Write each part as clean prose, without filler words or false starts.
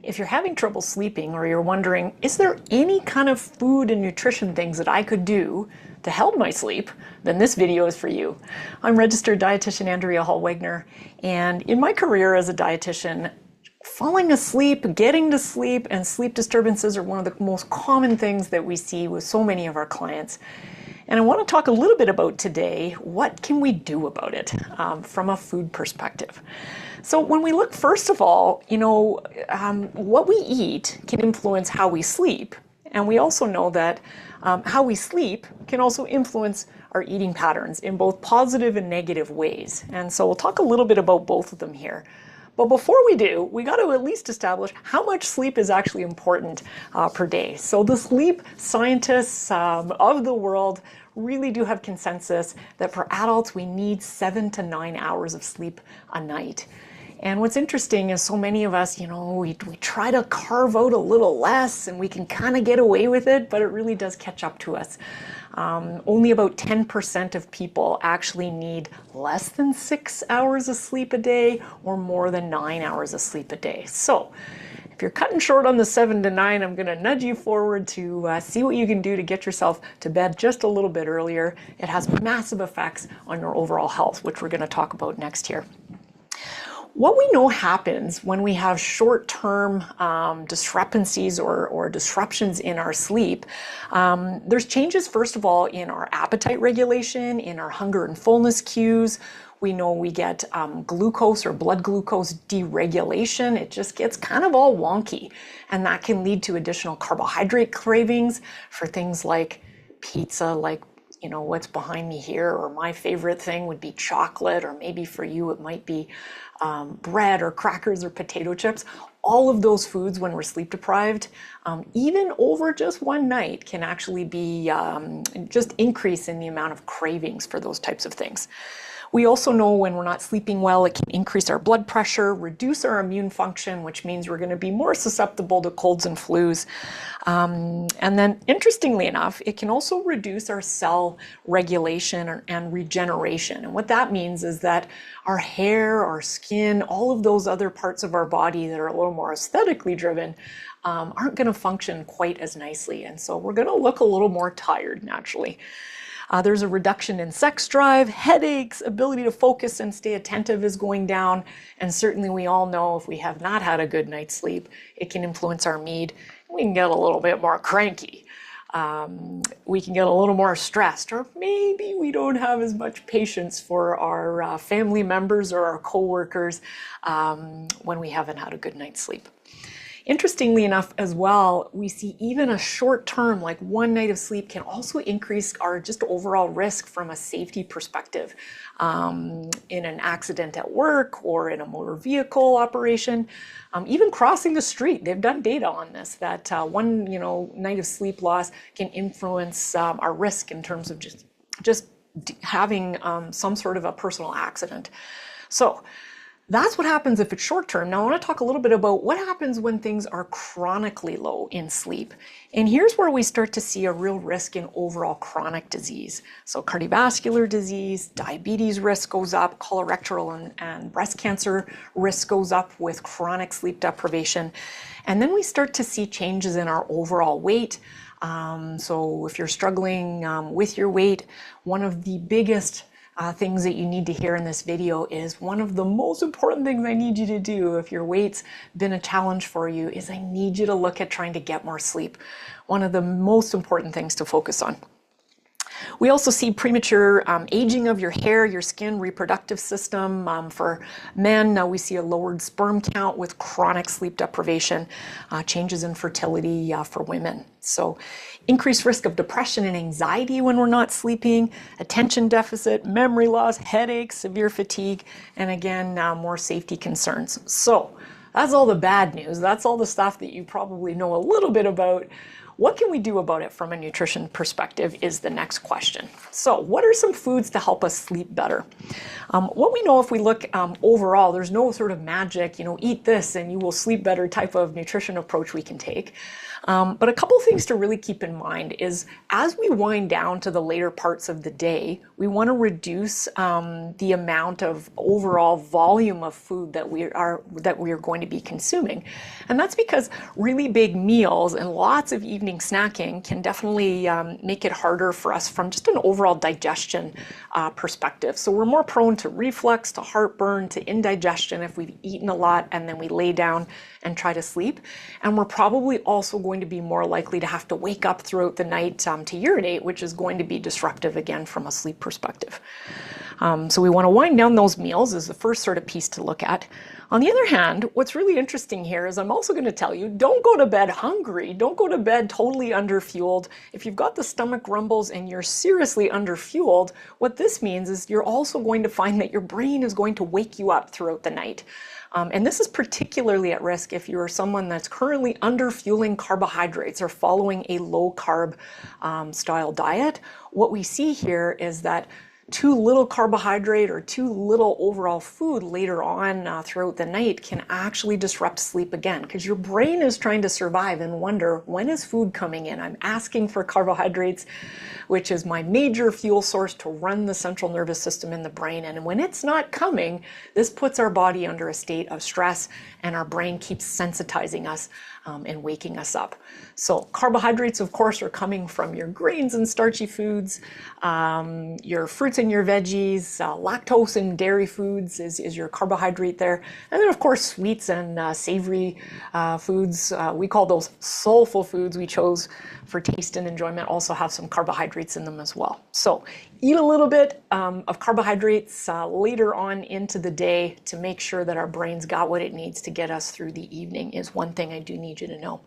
If you're having trouble sleeping or you're wondering, is there any kind of food and nutrition things that I could do to help my sleep, then this video is for you. I'm registered dietitian Andrea Holwegner, and in my career as a dietitian, falling asleep, getting to sleep, and sleep disturbances are one of the most common things that we see with so many of our clients. And I want to talk a little bit about today, what can we do about it from a food perspective. So when we look, first of all, what we eat can influence how we sleep. And we also know that how we sleep can also influence our eating patterns in both positive and negative ways. And so we'll talk a little bit about both of them here. But before we do, we got to at least establish how much sleep is actually important per day. So the sleep scientists of the world really do have consensus that for adults, we need 7 to 9 hours of sleep a night. And what's interesting is so many of us, we try to carve out a little less and we can kind of get away with it, but it really does catch up to us. Only about 10% of people actually need less than 6 hours of sleep a day or more than 9 hours of sleep a day. So if you're cutting short on the 7 to 9, I'm going to nudge you forward to see what you can do to get yourself to bed just a little bit earlier. It has massive effects on your overall health, which we're going to talk about next here. What we know happens when we have short-term discrepancies or disruptions in our sleep, there's changes, first of all, in our appetite regulation, in our hunger and fullness cues. We know we get glucose or blood glucose deregulation. It just gets kind of all wonky, and that can lead to additional carbohydrate cravings for things like pizza, like what's behind me here, or my favorite thing would be chocolate, or maybe for you it might be bread or crackers or potato chips. All of those foods, when we're sleep deprived, even over just one night, can actually be just increase in the amount of cravings for those types of things. We also know when we're not sleeping well, it can increase our blood pressure, reduce our immune function, which means we're going to be more susceptible to colds and flus. And then, interestingly enough, it can also reduce our cell regulation and regeneration. And what that means is that our hair, our skin, all of those other parts of our body that are a little more aesthetically driven aren't going to function quite as nicely. And so we're going to look a little more tired naturally. There's a reduction in sex drive, headaches, ability to focus and stay attentive is going down. And certainly we all know if we have not had a good night's sleep, it can influence our mood. We can get a little bit more cranky. We can get a little more stressed, or maybe we don't have as much patience for our family members or our coworkers when we haven't had a good night's sleep. Interestingly enough as well, we see even a short term, like one night of sleep, can also increase our just overall risk from a safety perspective in an accident at work or in a motor vehicle operation, even crossing the street. They've done data on this, that one night of sleep loss can influence our risk in terms of just having some sort of a personal accident. So that's what happens if it's short term. Now I want to talk a little bit about what happens when things are chronically low in sleep. And here's where we start to see a real risk in overall chronic disease. So cardiovascular disease, diabetes risk goes up, colorectal and breast cancer risk goes up with chronic sleep deprivation. And then we start to see changes in our overall weight. So if you're struggling with your weight, one of the biggest things that you need to hear in this video is one of the most important things I need you to do if your weight's been a challenge for you is I need you to look at trying to get more sleep. One of the most important things to focus on. We also see premature aging of your hair, your skin, reproductive system. For men, now we see a lowered sperm count with chronic sleep deprivation, changes in fertility for women. So increased risk of depression and anxiety when we're not sleeping, attention deficit, memory loss, headaches, severe fatigue, and again, more safety concerns. So that's all the bad news. That's all the stuff that you probably know a little bit about. What can we do about it from a nutrition perspective is the next question. So what are some foods to help us sleep better? What we know, if we look overall, there's no sort of magic, eat this and you will sleep better type of nutrition approach we can take. But a couple things to really keep in mind is as we wind down to the later parts of the day, we want to reduce the amount of overall volume of food that we are going to be consuming. And that's because really big meals and lots of evening snacking can definitely make it harder for us from just an overall digestion perspective. So we're more prone to reflux, to heartburn, to indigestion if we've eaten a lot and then we lay down and try to sleep. And we're probably also going to be more likely to have to wake up throughout the night to urinate, which is going to be disruptive again from a sleep perspective. So we want to wind down those meals is the first sort of piece to look at. On the other hand, what's really interesting here is I'm also going to tell you, don't go to bed hungry. Don't go to bed totally underfueled. If you've got the stomach rumbles and you're seriously underfueled, what this means is you're also going to find that your brain is going to wake you up throughout the night. And this is particularly at risk if you're someone that's currently underfueling carbohydrates or following a low carb style diet. What we see here is that too little carbohydrate or too little overall food later on throughout the night can actually disrupt sleep again, because your brain is trying to survive and wonder, when is food coming in? I'm asking for carbohydrates, which is my major fuel source to run the central nervous system in the brain. And when it's not coming, this puts our body under a state of stress and our brain keeps sensitizing us and waking us up. So carbohydrates, of course, are coming from your grains and starchy foods, your fruits and your veggies, lactose and dairy foods is your carbohydrate there. And then, of course, sweets and savory foods. We call those soulful foods we chose for taste and enjoyment, also have some carbohydrates in them as well. So eat a little bit of carbohydrates later on into the day to make sure that our brain's got what it needs to get us through the evening is one thing I do need you to know.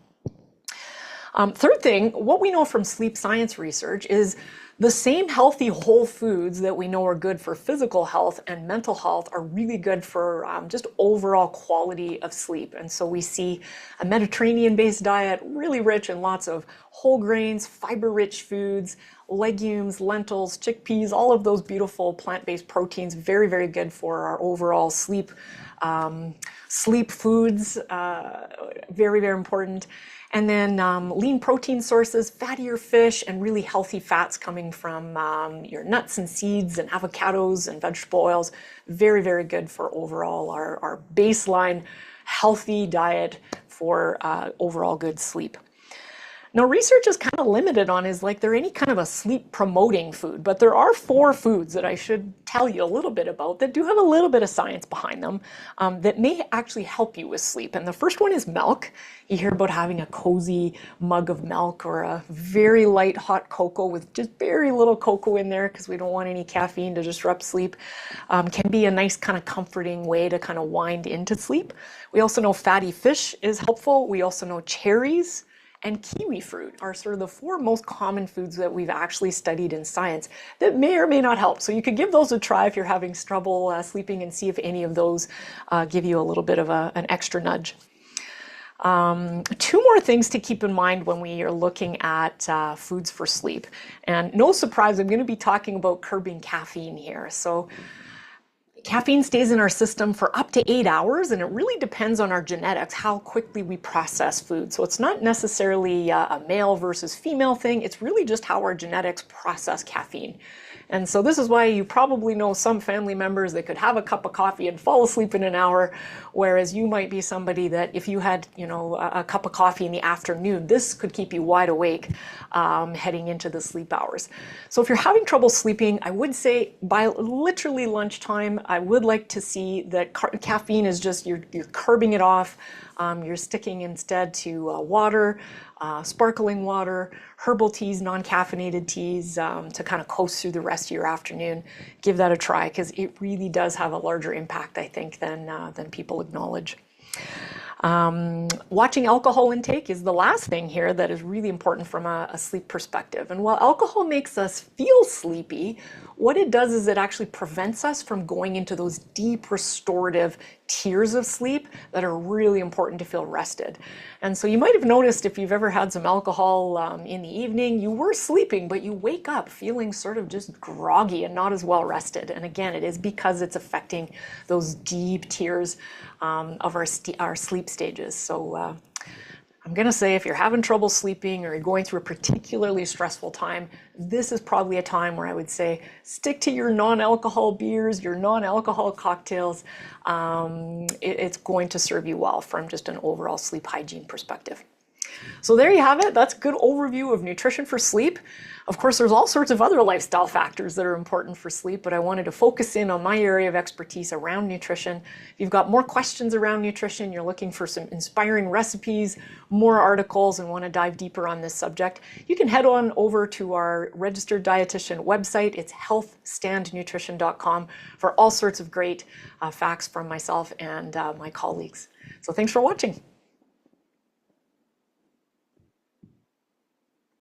Third thing, what we know from sleep science research is the same healthy whole foods that we know are good for physical health and mental health are really good for just overall quality of sleep. And so we see a Mediterranean-based diet, really rich in lots of whole grains, fiber-rich foods, legumes, lentils, chickpeas, all of those beautiful plant-based proteins, very, very good for our overall sleep. Sleep foods, very, very important. And then lean protein sources, fattier fish, and really healthy fats coming from your nuts and seeds and avocados and vegetable oils. Very, very good for overall our baseline healthy diet for overall good sleep. Now, research is kind of limited on is there any kind of a sleep promoting food, but there are 4 foods that I should tell you a little bit about that do have a little bit of science behind them that may actually help you with sleep. And the first one is milk. You hear about having a cozy mug of milk or a very light hot cocoa with just very little cocoa in there because we don't want any caffeine to disrupt sleep. Can be a nice kind of comforting way to kind of wind into sleep. We also know fatty fish is helpful. We also know cherries and kiwi fruit are sort of the 4 most common foods that we've actually studied in science that may or may not help. So you could give those a try if you're having trouble sleeping and see if any of those give you a little bit of an extra nudge. 2 more things to keep in mind when we are looking at foods for sleep. And no surprise, I'm going to be talking about curbing caffeine here. So caffeine stays in our system for up to 8 hours, and it really depends on our genetics, how quickly we process food. So it's not necessarily a male versus female thing. It's really just how our genetics process caffeine. And so this is why you probably know some family members that could have a cup of coffee and fall asleep in an hour, whereas you might be somebody that if you had, a cup of coffee in the afternoon, this could keep you wide awake heading into the sleep hours. So if you're having trouble sleeping, I would say by literally lunchtime, I would like to see that caffeine is just, you're curbing it off. You're sticking instead to water, sparkling water, herbal teas, non-caffeinated teas to kind of coast through the rest of your afternoon. Give that a try because it really does have a larger impact, I think, than people acknowledge. Watching alcohol intake is the last thing here that is really important from a sleep perspective. And while alcohol makes us feel sleepy, what it does is it actually prevents us from going into those deep restorative tiers of sleep that are really important to feel rested. And so you might have noticed if you've ever had some alcohol in the evening, you were sleeping, but you wake up feeling sort of just groggy and not as well rested. And again, it is because it's affecting those deep tiers of our sleep stages. So I'm going to say if you're having trouble sleeping or you're going through a particularly stressful time, this is probably a time where I would say stick to your non-alcohol beers, your non-alcohol cocktails. It's going to serve you well from just an overall sleep hygiene perspective. So there you have it. That's a good overview of nutrition for sleep. Of course, there's all sorts of other lifestyle factors that are important for sleep, but I wanted to focus in on my area of expertise around nutrition. If you've got more questions around nutrition, you're looking for some inspiring recipes, more articles, and want to dive deeper on this subject, you can head on over to our registered dietitian website. It's healthstandnutrition.com for all sorts of great facts from myself and my colleagues. So thanks for watching.